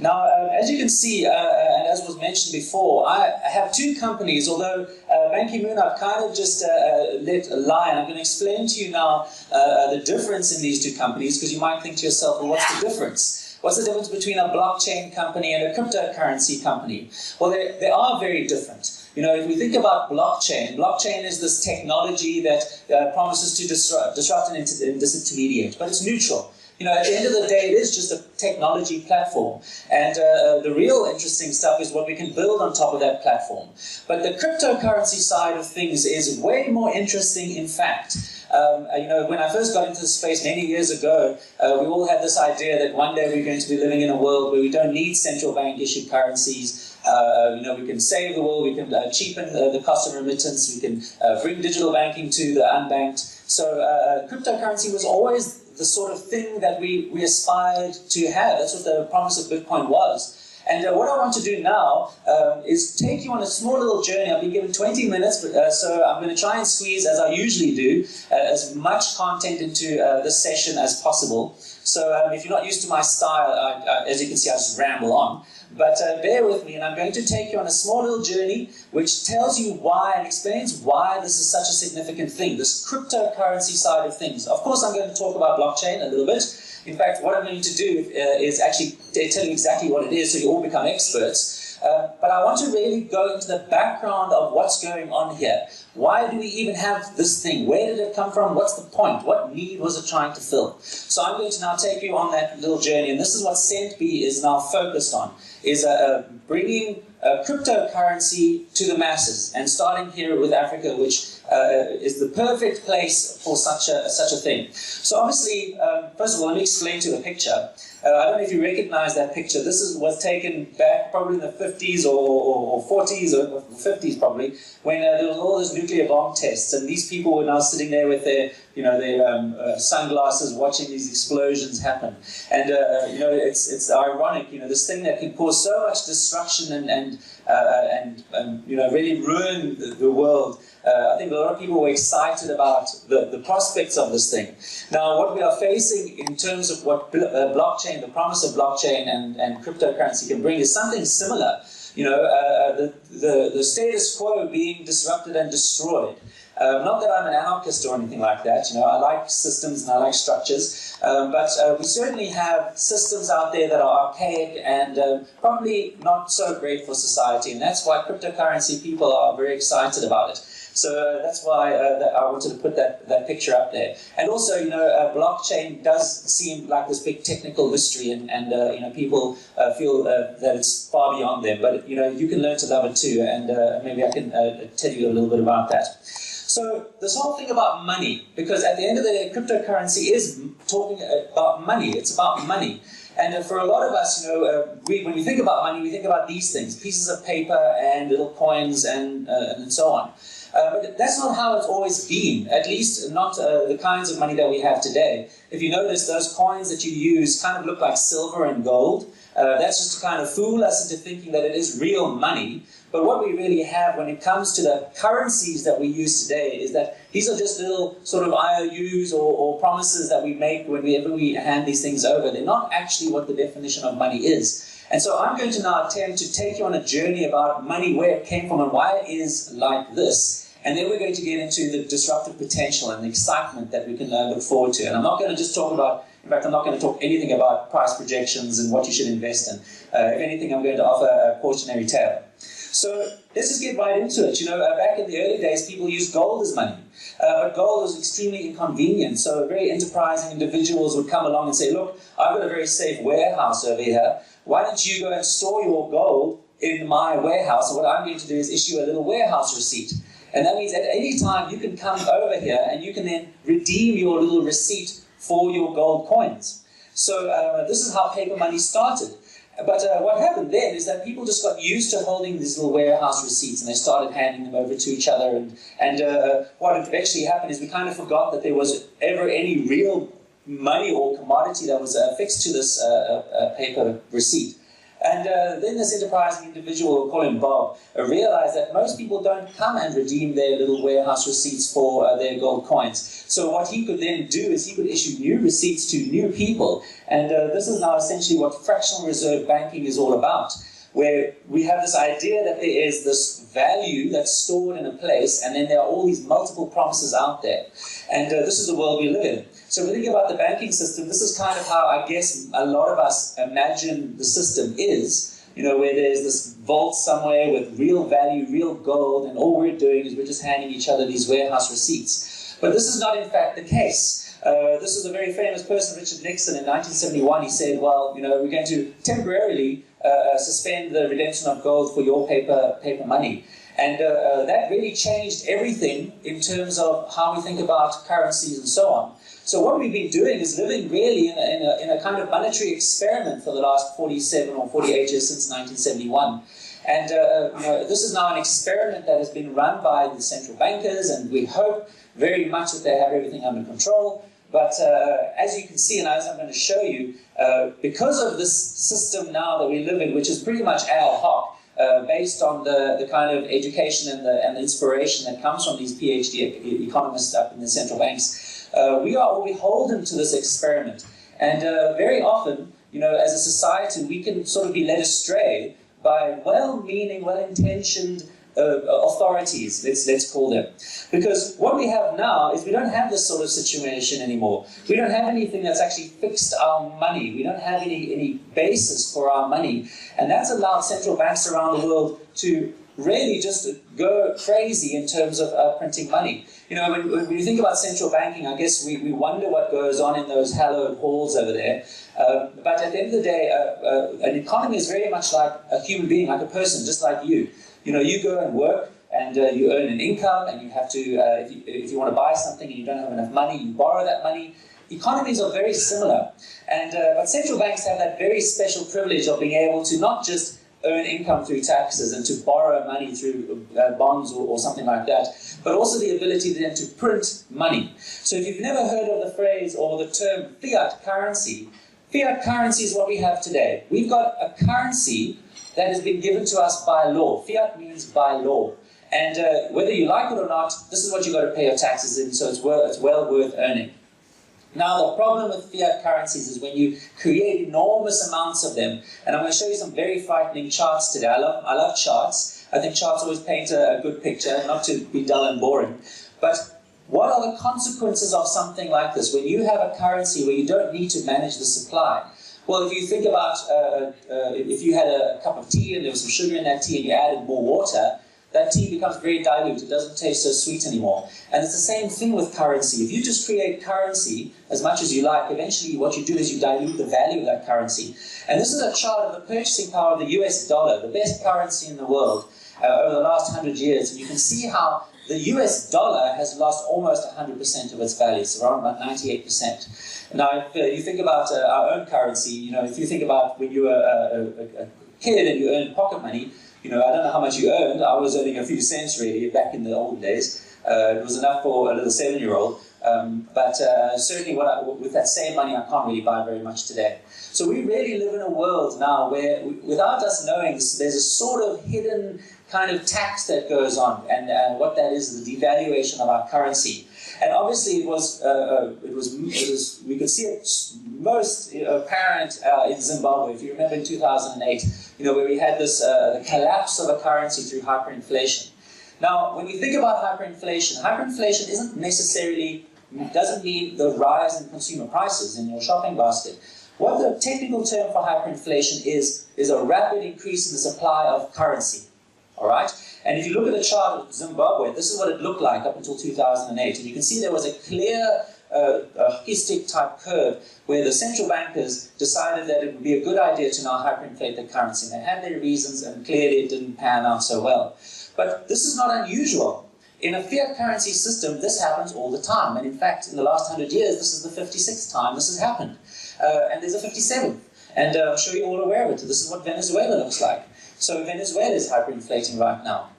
Now, as you can see, and as was mentioned before, I have two companies, although Ban Ki-moon I've kind of just let lie, and I'm going to explain to you now the difference in these two companies, because you might think to yourself, well, what's the difference? What's the difference between a blockchain company and a cryptocurrency company? Well, they are very different. You know, if we think about blockchain is this technology that promises to disrupt and disintermediate, but it's neutral. You know, at the end of the day, it is just a technology platform. And the real interesting stuff is what we can build on top of that platform. But the cryptocurrency side of things is way more interesting, in fact. You know, when I first got into the space many years ago, we all had this idea that one day we're going to be living in a world where we don't need central bank issued currencies. You know, we can save the world, we can cheapen the cost of remittance, we can bring digital banking to the unbanked. So cryptocurrency was always the sort of thing that we aspired to have. That's what the promise of Bitcoin was. And what I want to do now is take you on a small little journey. I've been given 20 minutes, so I'm going to try and squeeze, as I usually do, as much content into this session as possible. So if you're not used to my style, as you can see, I just ramble on. But bear with me, and I'm going to take you on a small little journey which tells you why and explains why this is such a significant thing, this cryptocurrency side of things. Of course, I'm going to talk about blockchain a little bit. In fact, what I'm going to do is actually tell you exactly what it is so you all become experts. But I want to really go into the background of what's going on here. Why do we even have this thing? Where did it come from? What's the point? What need was it trying to fill? So I'm going to now take you on that little journey, and this is what CentB is now focused on, is bringing cryptocurrency to the masses, and starting here with Africa, which is the perfect place for such a thing. So obviously, first of all, let me explain to the picture. I don't know if you recognize that picture. This was taken back probably in the 50s or 40s or 50s probably, when there was all those nuclear bomb tests, and these people were now sitting there with their, their sunglasses watching these explosions happen. And it's ironic, this thing that can cause so much destruction and really ruin the world. I think a lot of people were excited about the prospects of this thing. Now, what we are facing in terms of what blockchain, the promise of blockchain and cryptocurrency can bring is something similar. The status quo being disrupted and destroyed. Not that I'm an anarchist or anything like that. I like systems and I like structures. But we certainly have systems out there that are archaic and probably not so great for society. And that's why cryptocurrency people are very excited about it. So that's why I wanted to put that picture up there. And also, blockchain does seem like this big technical mystery, and people feel that it's far beyond them. But you can learn to love it too, and maybe I can tell you a little bit about that. So this whole thing about money, because at the end of the day, cryptocurrency is talking about money. It's about money. And for a lot of us, when we think about money, we think about these things: pieces of paper and little coins and so on. But that's not how it's always been, at least not the kinds of money that we have today. If you notice, those coins that you use kind of look like silver and gold. That's just to kind of fool us into thinking that it is real money. But what we really have when it comes to the currencies that we use today is that these are just little sort of IOUs or promises that we make whenever we hand these things over. They're not actually what the definition of money is. And so I'm going to now attempt to take you on a journey about money, where it came from and why it is like this. And then we're going to get into the disruptive potential and the excitement that we can look forward to. And I'm not going to just talk about, in fact, I'm not going to talk anything about price projections and what you should invest in. If anything, I'm going to offer a cautionary tale. So let's just get right into it. Back in the early days, people used gold as money. But gold was extremely inconvenient. So very enterprising individuals would come along and say, look, I've got a very safe warehouse over here. Why don't you go and store your gold in my warehouse? And what I'm going to do is issue a little warehouse receipt. And that means at any time you can come over here and you can then redeem your little receipt for your gold coins. So this is how paper money started. But what happened then is that people just got used to holding these little warehouse receipts, and they started handing them over to each other. And what eventually happened is we kind of forgot that there was ever any real money or commodity that was affixed to this paper receipt. And then this enterprising individual, we'll call him Bob, realized that most people don't come and redeem their little warehouse receipts for their gold coins. So what he could then do is he could issue new receipts to new people. And this is now essentially what fractional reserve banking is all about, where we have this idea that there is this value that's stored in a place, and then there are all these multiple promises out there. And this is the world we live in. So if we think about the banking system, this is kind of how I guess a lot of us imagine the system is, where there's this vault somewhere with real value, real gold, and all we're doing is we're just handing each other these warehouse receipts. But this is not in fact the case. This is a very famous person, Richard Nixon, in 1971. He said, well, we're going to temporarily suspend the redemption of gold for your paper money. And that really changed everything in terms of how we think about currencies and so on. So what we've been doing is living really in a kind of monetary experiment for the last 47 or 48 years since 1971. And this is now an experiment that has been run by the central bankers, and we hope very much that they have everything under control. But as you can see, and as I'm going to show you, because of this system now that we live in, which is pretty much ad hoc, based on the kind of education and the inspiration that comes from these PhD economists up in the central banks, we are all beholden to this experiment. And very often, as a society, we can sort of be led astray by well-meaning, well-intentioned authorities, let's call them. Because what we have now is we don't have this sort of situation anymore. We don't have anything that's actually fixed our money. We don't have any basis for our money. And that's allowed central banks around the world to really just go crazy in terms of printing money. When you think about central banking, I guess we wonder what goes on in those hallowed halls over there. But at the end of the day, an economy is very much like a human being, like a person, just like you. You go and work, and you earn an income, and you have to, if you want to buy something and you don't have enough money, you borrow that money. Economies are very similar. And but central banks have that very special privilege of being able to not just earn income through taxes and to borrow money through bonds or something like that, but also the ability then to print money. So if you've never heard of the phrase or the term fiat currency is what we have today. We've got a currency that has been given to us by law. Fiat means by law. And whether you like it or not, this is what you've got to pay your taxes in, so it's well worth earning. Now, the problem with fiat currencies is when you create enormous amounts of them, and I'm going to show you some very frightening charts today. I love charts. I think charts always paint a good picture, not to be dull and boring. But what are the consequences of something like this? When you have a currency where you don't need to manage the supply. Well, if you think about if you had a cup of tea and there was some sugar in that tea and you added more water, that tea becomes very dilute. It doesn't taste so sweet anymore. And it's the same thing with currency. If you just create currency as much as you like, eventually what you do is you dilute the value of that currency. And this is a chart of the purchasing power of the US dollar, the best currency in the world, over the last 100 years. And you can see how the US dollar has lost almost 100% of its value, so around about 98%. Now, if you think about our own currency, if you think about when you were a kid and you earned pocket money, I don't know how much you earned. I was earning a few cents really back in the old days. It was enough for a little 7-year-old. But certainly with that same money, I can't really buy very much today. So we really live in a world now where, without us knowing, there's a sort of hidden kind of tax that goes on, and what that is the devaluation of our currency. And obviously, we could see it most apparent in Zimbabwe. If you remember in 2008, where we had this the collapse of a currency through hyperinflation. Now, when we think about hyperinflation doesn't mean the rise in consumer prices in your shopping basket. What the technical term for hyperinflation is a rapid increase in the supply of currency. All right? And if you look at the chart of Zimbabwe, this is what it looked like up until 2008. And you can see there was a clear hockey-stick type curve where the central bankers decided that it would be a good idea to now hyperinflate the currency. And they had their reasons, and clearly it didn't pan out so well. But this is not unusual. In a fiat currency system, this happens all the time. And in fact, in the last 100 years, this is the 56th time this has happened. And there's a 57th. And I'm sure you're all aware of it. This is what Venezuela looks like. So Venezuela is hyperinflating right now.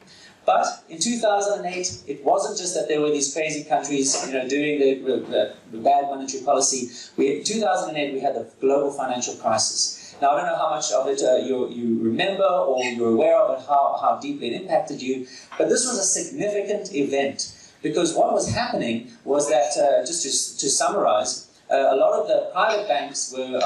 But in 2008, it wasn't just that there were these crazy countries, doing the bad monetary policy. In 2008, we had the global financial crisis. Now, I don't know how much of it you remember or you're aware of and how deeply it impacted you, but this was a significant event because what was happening was that, just to summarize, a lot of the private banks were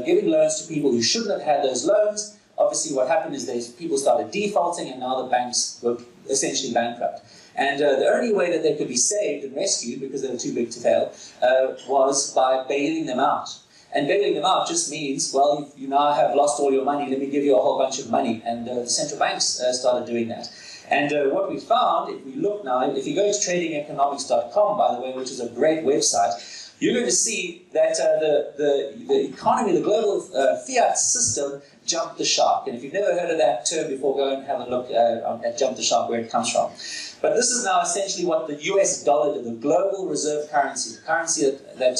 giving loans to people who shouldn't have had those loans. Obviously, what happened is people started defaulting, and now the banks were essentially bankrupt. And the only way that they could be saved and rescued, because they were too big to fail, was by bailing them out. And bailing them out just means, well, you now have lost all your money, let me give you a whole bunch of money. And the central banks started doing that. And what we found, if we look now, if you go to tradingeconomics.com, by the way, which is a great website, you're going to see that the economy, the global fiat system, jumped the shark. And if you've never heard of that term before, go and have a look at jump the shark, where it comes from. But this is now essentially what the US dollar did, the global reserve currency, the currency that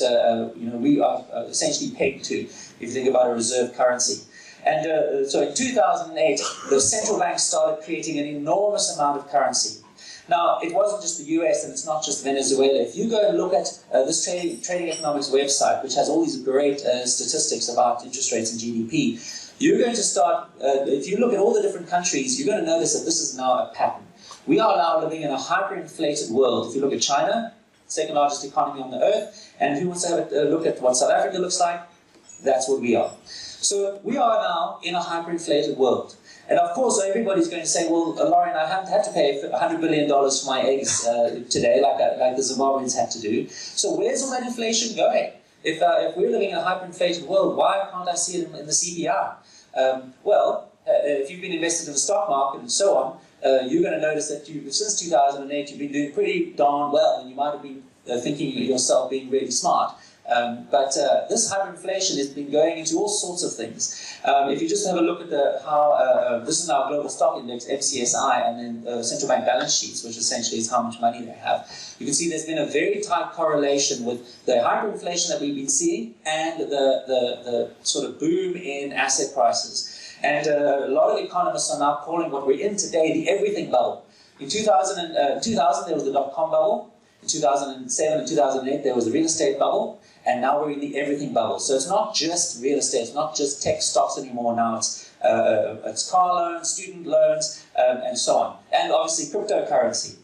we are essentially pegged to, if you think about a reserve currency. And so in 2008, the central bank started creating an enormous amount of currency. Now, it wasn't just the US, and it's not just Venezuela. If you go and look at this Trading Economics website, which has all these great statistics about interest rates and GDP, you're going to start, if you look at all the different countries, you're going to notice that this is now a pattern. We are now living in a hyperinflated world. If you look at China, second largest economy on the earth, and if you want to have a look at what South Africa looks like, that's what we are. So we are now in a hyperinflated world. And of course, everybody's going to say, well, Lorien, I haven't had to pay $100 billion for my eggs today, like the Zimbabweans had to do. So where's all that inflation going? If we're living in a hyperinflated world, why can't I see it in the CPI? If you've been invested in the stock market and so on, you're going to notice that since 2008, you've been doing pretty darn well, and you might have been thinking yourself being really smart. But this hyperinflation has been going into all sorts of things. If you just have a look at how this is our global stock index, MCSI, and then central bank balance sheets, which essentially is how much money they have, you can see there's been a very tight correlation with the hyperinflation that we've been seeing and the sort of boom in asset prices. And a lot of economists are now calling what we're in today the everything bubble. In 2000, there was the dot-com bubble. In 2007 and 2008, there was the real estate bubble. And now we're in the everything bubble. So it's not just real estate, it's not just tech stocks anymore. Now it's car loans, student loans, and so on. And obviously cryptocurrency,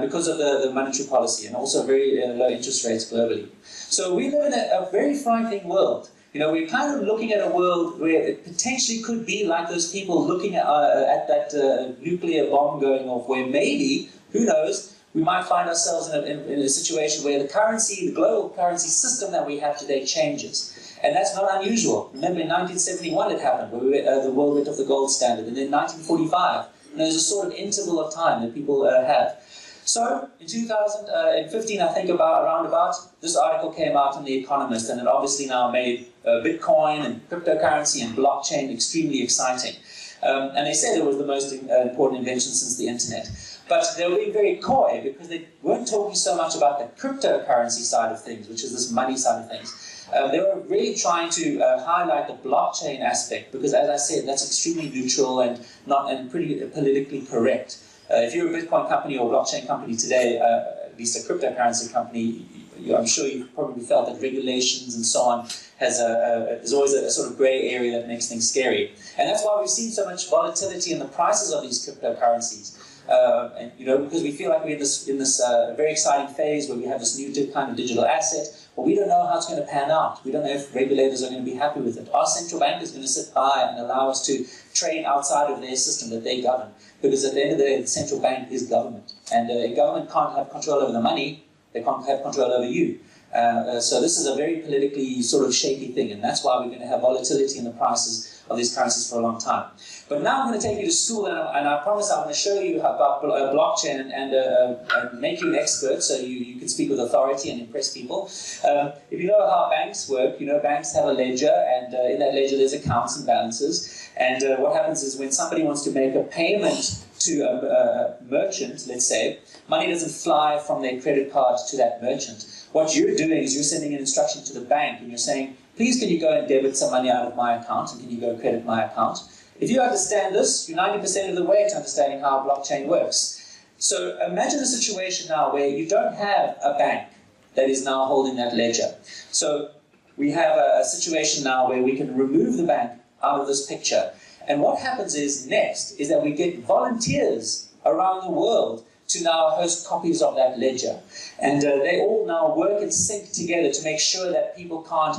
because of the monetary policy and also very low interest rates globally. So we live in a very frightening world. You know, we're kind of looking at a world where it potentially could be like those people looking at that nuclear bomb going off, where maybe, who knows, we might find ourselves in a situation where the currency, the global currency system that we have today changes. And that's not unusual. Remember, in 1971 it happened, where the world went off the gold standard. And then 1945, there's a sort of interval of time that people have. So, in 2015, I think around about, this article came out in The Economist, and it obviously now made Bitcoin and cryptocurrency and blockchain extremely exciting. And they said it was the most important invention since the internet. But they were being very coy because they weren't talking so much about the cryptocurrency side of things, which is this money side of things. They were really trying to highlight the blockchain aspect because, as I said, that's extremely neutral and pretty politically correct. If you're a Bitcoin company or a blockchain company today, at least a cryptocurrency company, I'm sure you've probably felt that regulations and so on there's always a sort of grey area that makes things scary. And that's why we've seen so much volatility in the prices of these cryptocurrencies. Because we feel like we're in this very exciting phase where we have this new kind of digital asset, but we don't know how it's going to pan out. We don't know if regulators are going to be happy with it. Our central bank is going to sit by and allow us to trade outside of their system that they govern. Because at the end of the day, the central bank is government. And a government can't have control over the money, they can't have control over you. So this is a very politically sort of shaky thing, and that's why we're going to have volatility in the prices of these currencies for a long time. But now I'm going to take you to school, and I promise I'm going to show you about blockchain and make you an expert so you can speak with authority and impress people. If you know how banks work, banks have a ledger, and in that ledger there's accounts and balances. And what happens is when somebody wants to make a payment to a merchant, let's say, money doesn't fly from their credit card to that merchant. What you're doing is you're sending an instruction to the bank, and you're saying, please can you go and debit some money out of my account, and can you go credit my account? If you understand this, you're 90% of the way to understanding how blockchain works. So imagine a situation now where you don't have a bank that is now holding that ledger. So we have a situation now where we can remove the bank out of this picture. And what happens is next is that we get volunteers around the world to now host copies of that ledger. And they all now work in sync together to make sure that people can't,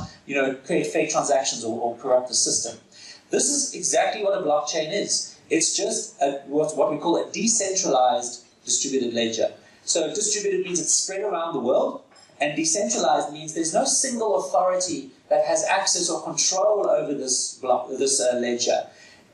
create fake transactions or corrupt the system. This is exactly what a blockchain is. It's just what we call a decentralized distributed ledger. So distributed means it's spread around the world, and decentralized means there's no single authority that has access or control over this ledger.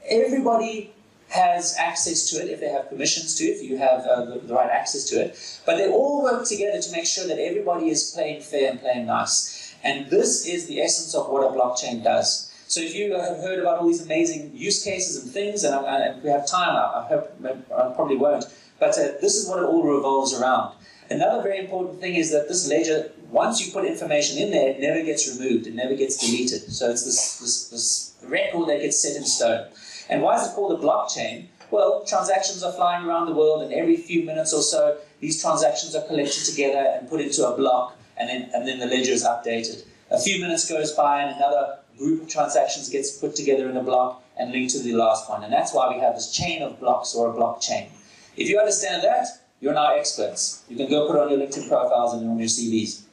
Everybody has access to it if they have permissions to it, if you have the right access to it. But they all work together to make sure that everybody is playing fair and playing nice. And this is the essence of what a blockchain does. So if you have heard about all these amazing use cases and things, and if we have time, I hope I probably won't, but this is what it all revolves around. Another very important thing is that this ledger, once you put information in there, it never gets removed, it never gets deleted. So it's this record that gets set in stone. And why is it called a blockchain? Well, transactions are flying around the world, and every few minutes or so, these transactions are collected together and put into a block, and then the ledger is updated. A few minutes goes by, and another group of transactions gets put together in a block and linked to the last one. And that's why we have this chain of blocks, or a blockchain. If you understand that, you're now experts. You can go put it on your LinkedIn profiles and on your CVs.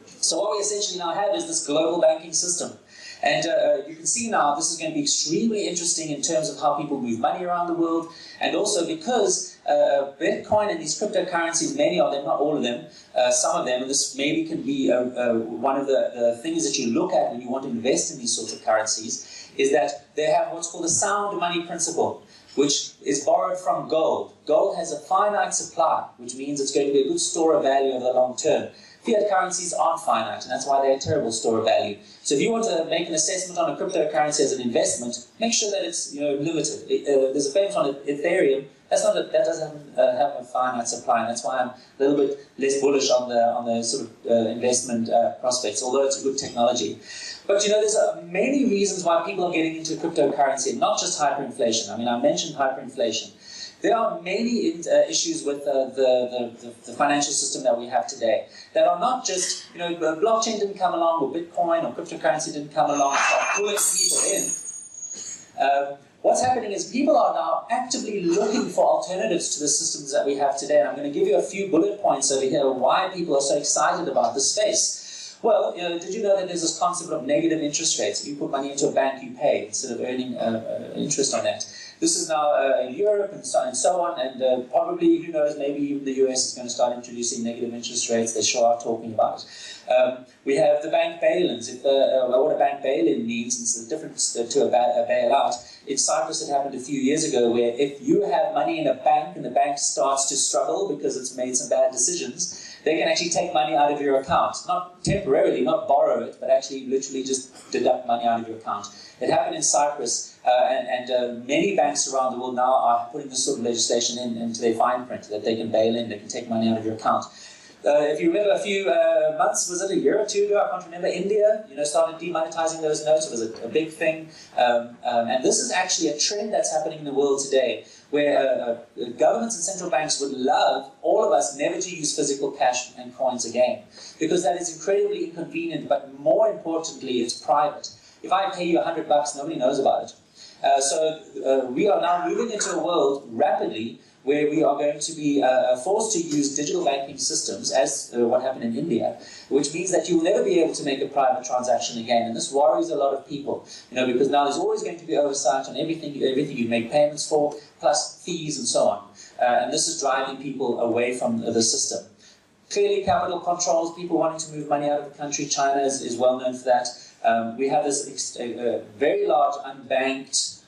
So what we essentially now have is this global banking system. And you can see now this is going to be extremely interesting in terms of how people move money around the world, and also because Bitcoin and these cryptocurrencies, many of them, not all of them, some of them, and this maybe can be one of the things that you look at when you want to invest in these sorts of currencies, is that they have what's called the sound money principle, which is borrowed from gold. Gold has a finite supply, which means it's going to be a good store of value over the long term. Fiat currencies aren't finite, and that's why they're a terrible store of value. So if you want to make an assessment on a cryptocurrency as an investment, make sure that it's limited. There's a famous one, Ethereum. That doesn't have a finite supply, and that's why I'm a little bit less bullish on the sort of investment prospects, although it's a good technology. But there's many reasons why people are getting into cryptocurrency, and not just hyperinflation. I mean, I mentioned hyperinflation. There are many issues with the financial system that we have today that are not just, blockchain didn't come along, or Bitcoin or cryptocurrency didn't come along and start pulling people in. What's happening is people are now actively looking for alternatives to the systems that we have today. And I'm going to give you a few bullet points over here why people are so excited about this space. Well, did you know that there's this concept of negative interest rates? If you put money into a bank, you pay instead of earning interest on that. This is now in Europe and so on, and probably, who knows, maybe even the US is going to start introducing negative interest rates. They sure are talking about it. We have the bank bail-ins. What a bank bail-in means, it's the difference to a bailout. In Cyprus, it happened a few years ago, where if you have money in a bank and the bank starts to struggle because it's made some bad decisions, they can actually take money out of your account. Not temporarily, not borrow it, but actually literally just deduct money out of your account. It happened in Cyprus, and many banks around the world now are putting this sort of legislation into their fine print, that they can bail in, they can take money out of your account. If you remember a few months, was it a year or two ago, I can't remember, India started demonetizing those notes. It was a big thing. And this is actually a trend that's happening in the world today, where governments and central banks would love all of us never to use physical cash and coins again, because that is incredibly inconvenient, but more importantly, it's private. If I pay you $100, nobody knows about it. So we are now moving into a world rapidly where we are going to be forced to use digital banking systems, as what happened in India, which means that you will never be able to make a private transaction again. And this worries a lot of people, because now there's always going to be oversight on everything you make payments for, plus fees and so on. And this is driving people away from the system. Clearly, capital controls, people wanting to move money out of the country. China is well known for that. We have this very large unbanked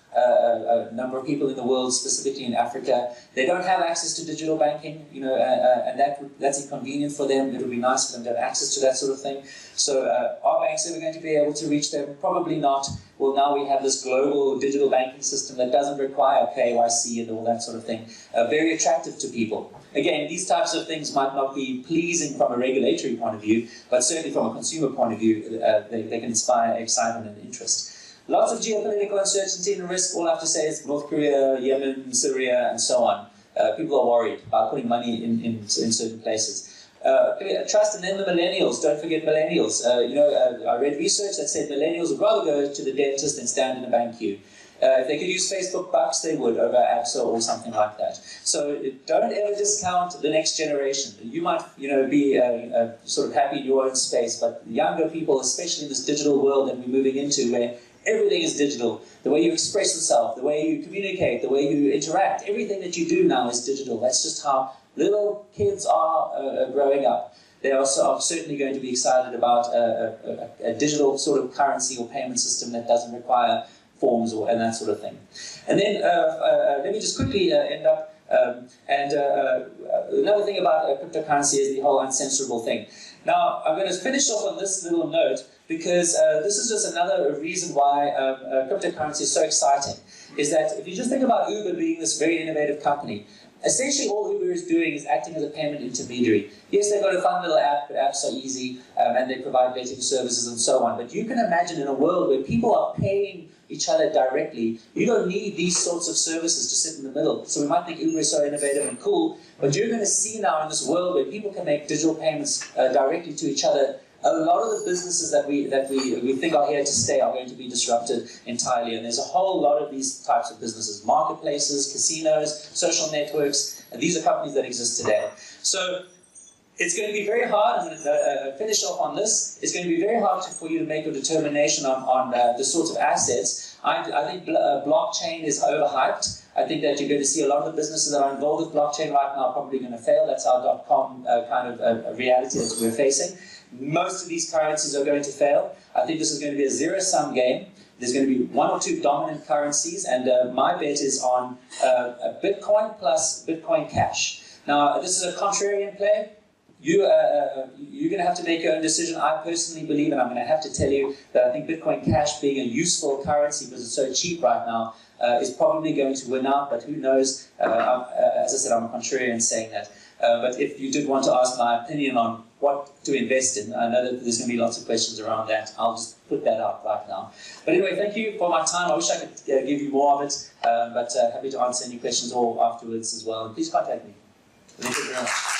number of people in the world, specifically in Africa. They don't have access to digital banking, and that's inconvenient for them. It would be nice for them to have access to that sort of thing. So are banks ever going to be able to reach them? Probably not. Well, now we have this global digital banking system that doesn't require KYC and all that sort of thing. Very attractive to people. Again, these types of things might not be pleasing from a regulatory point of view, but certainly from a consumer point of view, they can inspire excitement and interest. Lots of geopolitical uncertainty and risk. All I have to say is North Korea, Yemen, Syria, and so on. People are worried about putting money in certain places. Trust, and then the millennials. Don't forget millennials. I read research that said millennials would rather go to the dentist than stand in a bank queue. If they could use Facebook Bucks, they would over AXA or something like that. So don't ever discount the next generation. You might, be sort of happy in your own space, but younger people, especially in this digital world that we're moving into, where everything is digital. The way you express yourself, the way you communicate, the way you interact, everything that you do now is digital. That's just how little kids are growing up. They are certainly going to be excited about a digital sort of currency or payment system that doesn't require forms and that sort of thing. And then let me just quickly end up. Another thing about cryptocurrency is the whole uncensorable thing. Now, I'm going to finish off on this little note because this is just another reason why cryptocurrency is so exciting. Is that if you just think about Uber being this very innovative company, essentially all Uber is doing is acting as a payment intermediary. Yes, they've got a fun little app, but apps are easy, and they provide betting services and so on. But you can imagine in a world where people are paying each other directly, you don't need these sorts of services to sit in the middle. So we might think Uber is so innovative and cool, but you're going to see now in this world where people can make digital payments directly to each other, a lot of the businesses that we think are here to stay are going to be disrupted entirely. And there's a whole lot of these types of businesses: marketplaces, casinos, social networks. And these are companies that exist today. So it's going to be very hard. I'm going to finish off on this. It's going to be very hard for you to make a determination on the sorts of assets. I think blockchain is overhyped. I think that you're going to see a lot of the businesses that are involved with blockchain right now are probably going to fail. That's our .com kind of reality that we're facing. Most of these currencies are going to fail. I think this is going to be a zero-sum game. There's going to be one or two dominant currencies, and my bet is on Bitcoin plus Bitcoin Cash. Now, this is a contrarian play. You're going to have to make your own decision. I personally believe, and I'm going to have to tell you, that I think Bitcoin Cash, being a useful currency because it's so cheap right now, is probably going to win out, but who knows? As I said, I'm a contrarian saying that. But if you did want to ask my opinion on what to invest in, I know that there's going to be lots of questions around that. I'll just put that out right now. But anyway, thank you for my time. I wish I could give you more of it, but happy to answer any questions or afterwards as well. And please contact me. Thank you very much.